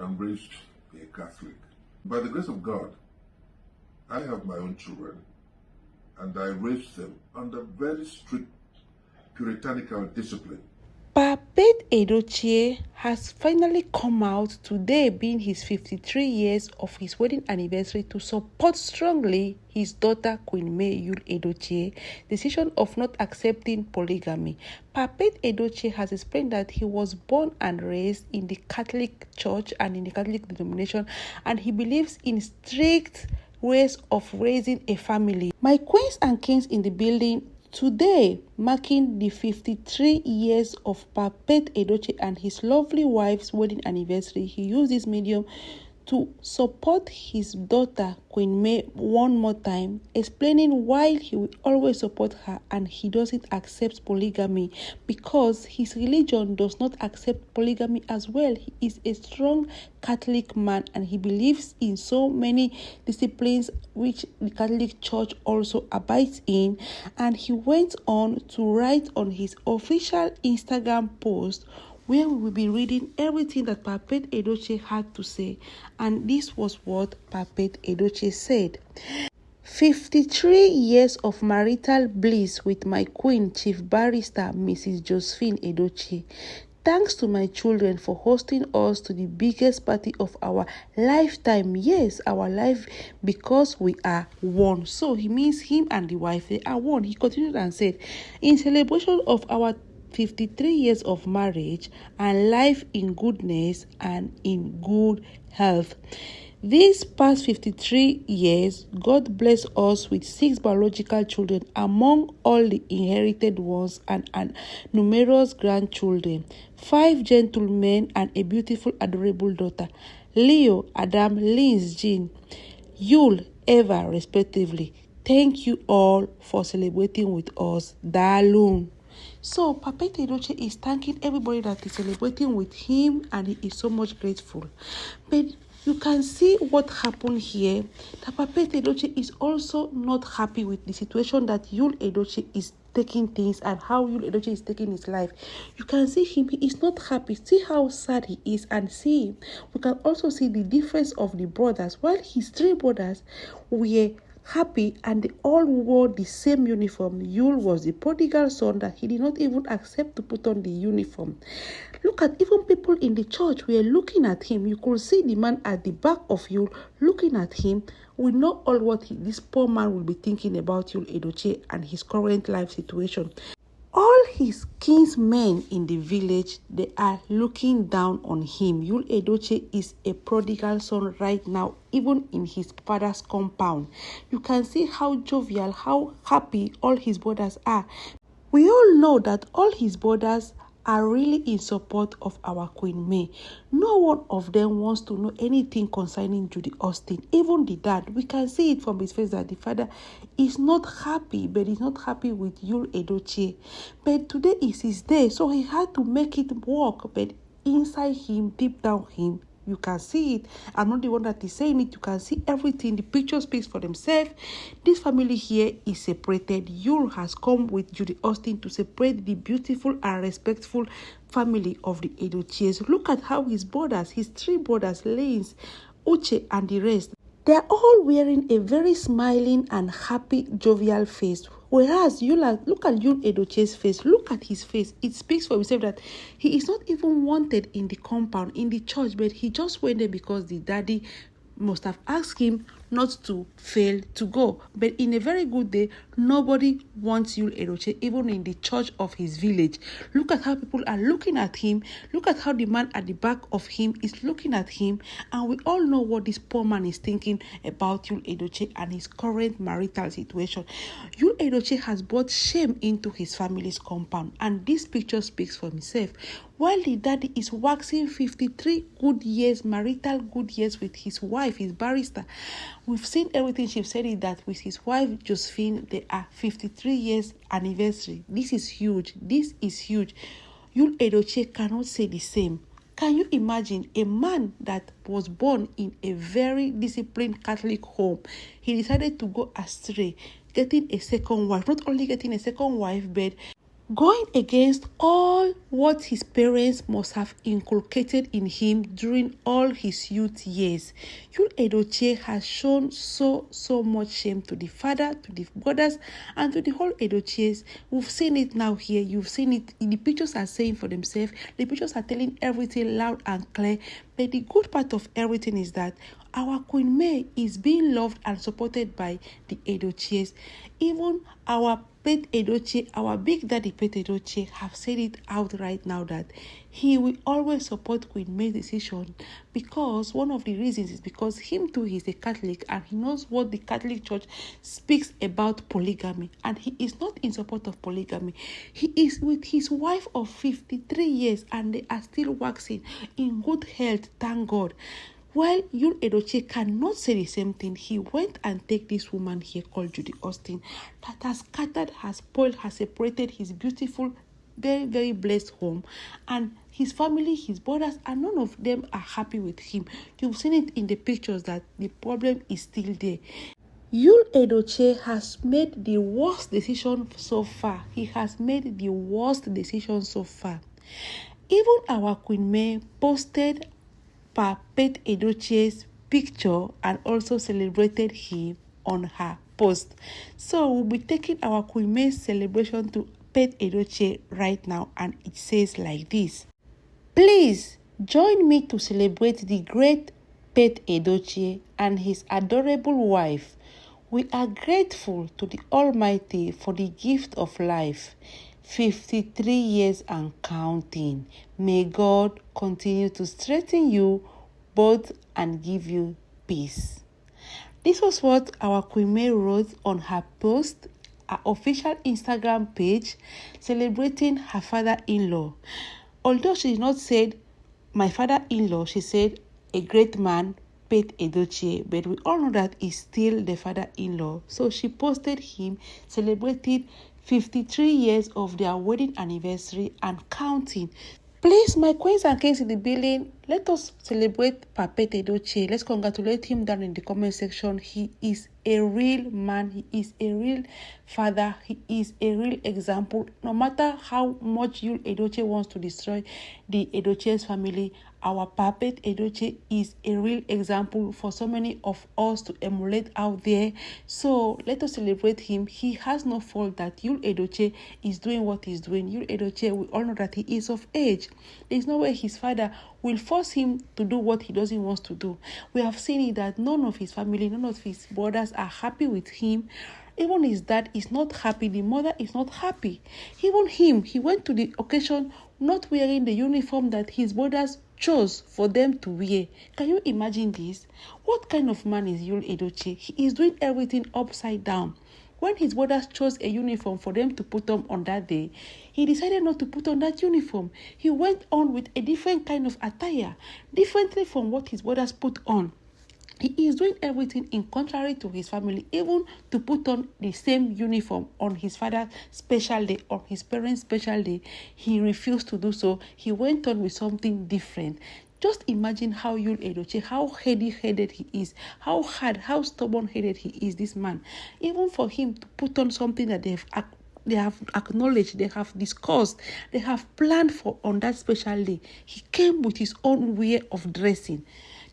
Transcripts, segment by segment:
I'm raised a Catholic. By the grace of God, I have my own children, and I raised them under very strict puritanical discipline. Papet Edochie has finally come out today, being his 53 years of his wedding anniversary, to support strongly his daughter Queen May Yul Edochie decision of not accepting polygamy. Papet Edochie has explained that he was born and raised in the Catholic Church and in the Catholic denomination, and he believes in strict ways of raising a family. My queens and kings in the building. Today, marking the 53 years of Papet Edochie and his lovely wife's wedding anniversary, he used this medium to support his daughter Queen May one more time, explaining why he will always support her and he doesn't accept polygamy because his religion does not accept polygamy as well. He is a strong Catholic man and he believes in so many disciplines which the Catholic Church also abides in, and he went on to write on his official Instagram post where we will be reading everything that Papet Edochie had to say. And this was what Papet Edochie said. 53 years of marital bliss with my queen, Chief Barrister Mrs. Josephine Edochie. Thanks to my children for hosting us to the biggest party of our lifetime. Yes, our life, because we are one. So he means him and the wife, they are one. He continued and said, in celebration of our 53 years of marriage and life in goodness and in good health. These past 53 years, God bless us with 6 biological children among all the inherited ones and numerous grandchildren, 5 gentlemen and a beautiful, adorable daughter, Leo, Adam, Linz, Jean, Yul, Eva, respectively. Thank you all for celebrating with us. Dalun. So, Papet Edochie is thanking everybody that is celebrating with him and he is so much grateful. But you can see what happened here. That Papet Edochie is also not happy with the situation that Yul Edochie is taking things and how Yul Edochie is taking his life. You can see him, he is not happy. See how sad he is and see him. We can also see the difference of the brothers. While his 3 brothers were happy and they all wore the same uniform, Yul was the prodigal son that he did not even accept to put on the uniform. Look at even people in the church were looking at him. You could see the man at the back of Yul looking at him. We know all what this poor man will be thinking about Yul Edochie and his current life situation. All his kinsmen in the village, they are looking down on him. Yul Edochie is a prodigal son right now, even in his father's compound. You can see how jovial, how happy all his brothers are. We all know that all his brothers are really in support of our Queen May. No one of them wants to know anything concerning Judy Austin. Even the dad, we can see it from his face that the father is not happy, but he's not happy with Yul Edochie. But today is his day, so he had to make it work. But inside him, deep down him, you can see it. I'm not the one that is saying it. You can see everything. The picture speaks for themselves. This family here is separated. Yul has come with Judy Austin to separate the beautiful and respectful family of the Edochies. Look at how his brothers, his 3 brothers, Lanes, Uche, and the rest, they are all wearing a very smiling and happy, jovial face. Whereas look at Yul Edochie's face. Look at his face. It speaks for himself that he is not even wanted in the compound, in the church, but he just went there because the daddy must have asked him not to fail to go. But in a very good day, nobody wants Yul Edochie, even in the church of his village. Look at how people are looking at him. Look at how the man at the back of him is looking at him. And we all know what this poor man is thinking about Yul Edochie and his current marital situation. Yul Edochie has brought shame into his family's compound. And this picture speaks for himself. While the daddy is waxing 53 good years, marital good years with his wife, his barrister. We've seen everything. She said it that with his wife, Josephine, they are 53 years anniversary. This is huge. This is huge. Yul Edochie cannot say the same. Can you imagine a man that was born in a very disciplined Catholic home? He decided to go astray, getting a second wife. Not only getting a second wife, but going against all what his parents must have inculcated in him during all his youth years. Yul Edochie has shown so much shame to the father, to the brothers, and to the whole Edochies. We've seen it now here. You've seen it. The pictures are saying for themselves. The pictures are telling everything loud and clear. But the good part of everything is that our Queen May is being loved and supported by the Edochies. Even our Pet Edochie, our big daddy Pet Edochie, have said it out right now that he will always support Queen May's decision, because one of the reasons is because him too is a Catholic and he knows what the Catholic Church speaks about polygamy, and he is not in support of polygamy. He is with his wife of 53 years and they are still waxing in good health, thank God. While Yul Edochie cannot say the same thing, he went and take this woman here called Judy Austin that has scattered, has spoiled, has separated his beautiful, very, very blessed home. And his family, his brothers, and none of them are happy with him. You've seen it in the pictures that the problem is still there. Yul Edochie has made the worst decision so far. He has made the worst decision so far. Even our Queen May posted Pet Edochie's picture and also celebrated him on her post. So we'll be taking our Queen May's celebration to Pet Edochie right now, and it says like this: please join me to celebrate the great Pet Edochie and his adorable wife. We are grateful to the Almighty for the gift of life. 53 years and counting. May God continue to strengthen you both and give you peace. This was what our Queen May wrote on her post, her official Instagram page, celebrating her father-in-law. Although she did not say my father-in-law, she said a great man, Pet Edochie, but we all know that he's still the father-in-law. So she posted him, celebrated 53 years of their wedding anniversary and counting. Please, my queens and kings in the building, let us celebrate Pet Edochie. Let's congratulate him down in the comment section. He is a real man. He is a real father. He is a real example. No matter how much Yul Edochie wants to destroy the Edochie's family, our Pet Edochie is a real example for so many of us to emulate out there. So let us celebrate him. He has no fault that Yul Edochie is doing what he's doing. Yul Edochie, we all know that he is of age. There is no way his father will force him to do what he doesn't want to do. We have seen it that none of his family, none of his brothers are happy with him. Even his dad is not happy. The mother is not happy. Even him, he went to the occasion not wearing the uniform that his brothers chose for them to wear. Can you imagine this? What kind of man is Yul Edochie? He is doing everything upside down. When his brothers chose a uniform for them to put on that day, he decided not to put on that uniform. He went on with a different kind of attire, differently from what his brothers put on. He is doing everything in contrary to his family, even to put on the same uniform on his father's special day, on his parents' special day. He refused to do so. He went on with something different. Just imagine how Yul Edochie, how heady-headed he is, how hard, how stubborn-headed he is, this man. Even for him to put on something that they have acknowledged, they have discussed, they have planned for on that special day, he came with his own way of dressing.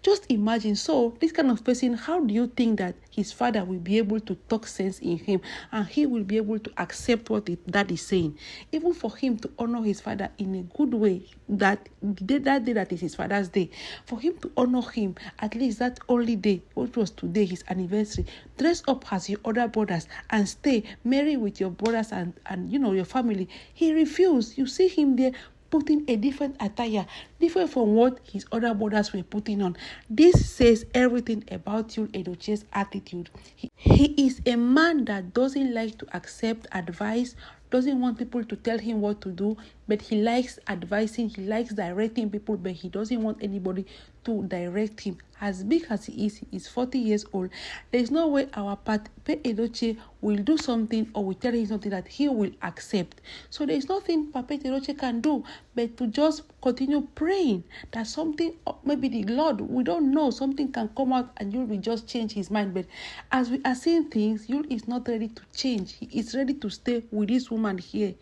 Just imagine. So this kind of person, how do you think that his father will be able to talk sense in him and he will be able to accept what dad is saying? Even for him to honor his father in a good way, that day that is his father's day, for him to honor him at least that only day, which was today, his anniversary, dress up as your other brothers and stay, marry with your brothers and your family. He refused. You see him there putting a different attire, different from what his other brothers were putting on. This says everything about Yul Edochie's attitude. He is a man that doesn't like to accept advice, doesn't want people to tell him what to do, but he likes advising, he likes directing people, but he doesn't want anybody to direct him. As big as he is 40 years old. There is no way our Pet Edochie will do something or will tell him something that he will accept. So there is nothing Pet Edochie can do but to just continue praying that something, maybe the Lord, we don't know, something can come out and Yul will just change his mind. But as we are seeing things, Yul is not ready to change. He is ready to stay with this woman woman here.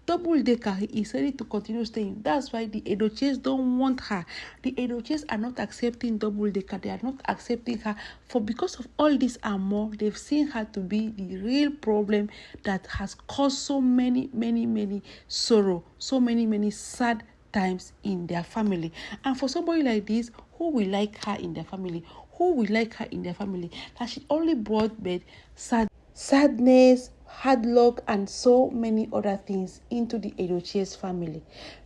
Double decker, he is ready to continue staying. That's why the edochies don't want her. The edochies are not accepting double decker. They are not accepting her. For because of all this and more, they've seen her to be the real problem that has caused so many sorrow, so many sad times in their family. And for somebody like this, who will like her in their family? Who will like her in their family? That she only brought bad sadness, hard luck, and so many other things into the Edochie's family.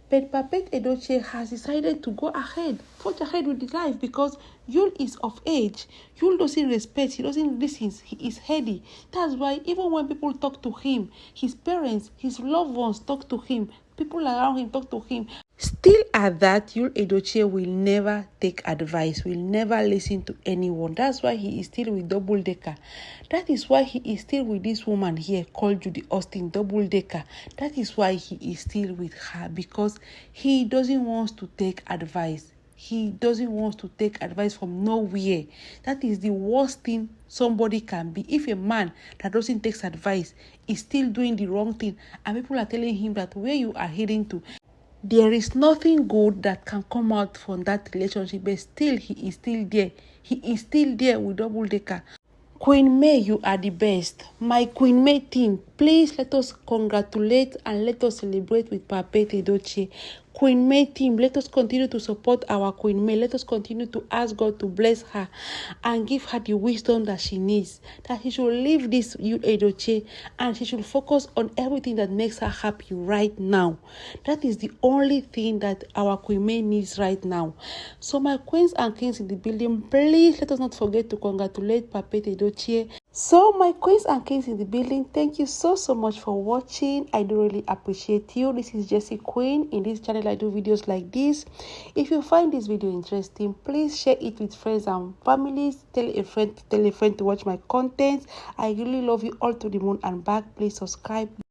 But Papet Edochie has decided to go ahead, forge ahead with his life, because Yul is of age. Yul doesn't respect, he doesn't listen, he is heady. That's why even when people talk to him, his parents, his loved ones talk to him, people around him talk to him, still at that, Yul Edochie will never take advice, will never listen to anyone. That's why he is still with Double Decker. That is why he is still with this woman here called Judy Austin, Double Decker. That is why he is still with her, because he doesn't want to take advice. He doesn't want to take advice from nowhere. That is the worst thing somebody can be. If a man that doesn't take advice is still doing the wrong thing, and people are telling him that where you are heading to, there is nothing good that can come out from that relationship, but still he is still there. He is still there with Double Decker. Queen May, you are the best. My Queen May team, please let us congratulate and let us celebrate with Papet Edochie. Queen May team, let us continue to support our Queen May. Let us continue to ask God to bless her and give her the wisdom that she needs. That she should leave this Yul Edochie and she should focus on everything that makes her happy right now. That is the only thing that our Queen May needs right now. So my queens and kings in the building, please let us not forget to congratulate Papet Edochie. So my queens and kings in the building, thank you so much for watching. I do really appreciate you. This is Jessie Queen. In this channel I do videos like this. If you find this video interesting, please share it with friends and families. Tell a friend to watch my content. I really love you all to the moon and back. Please subscribe.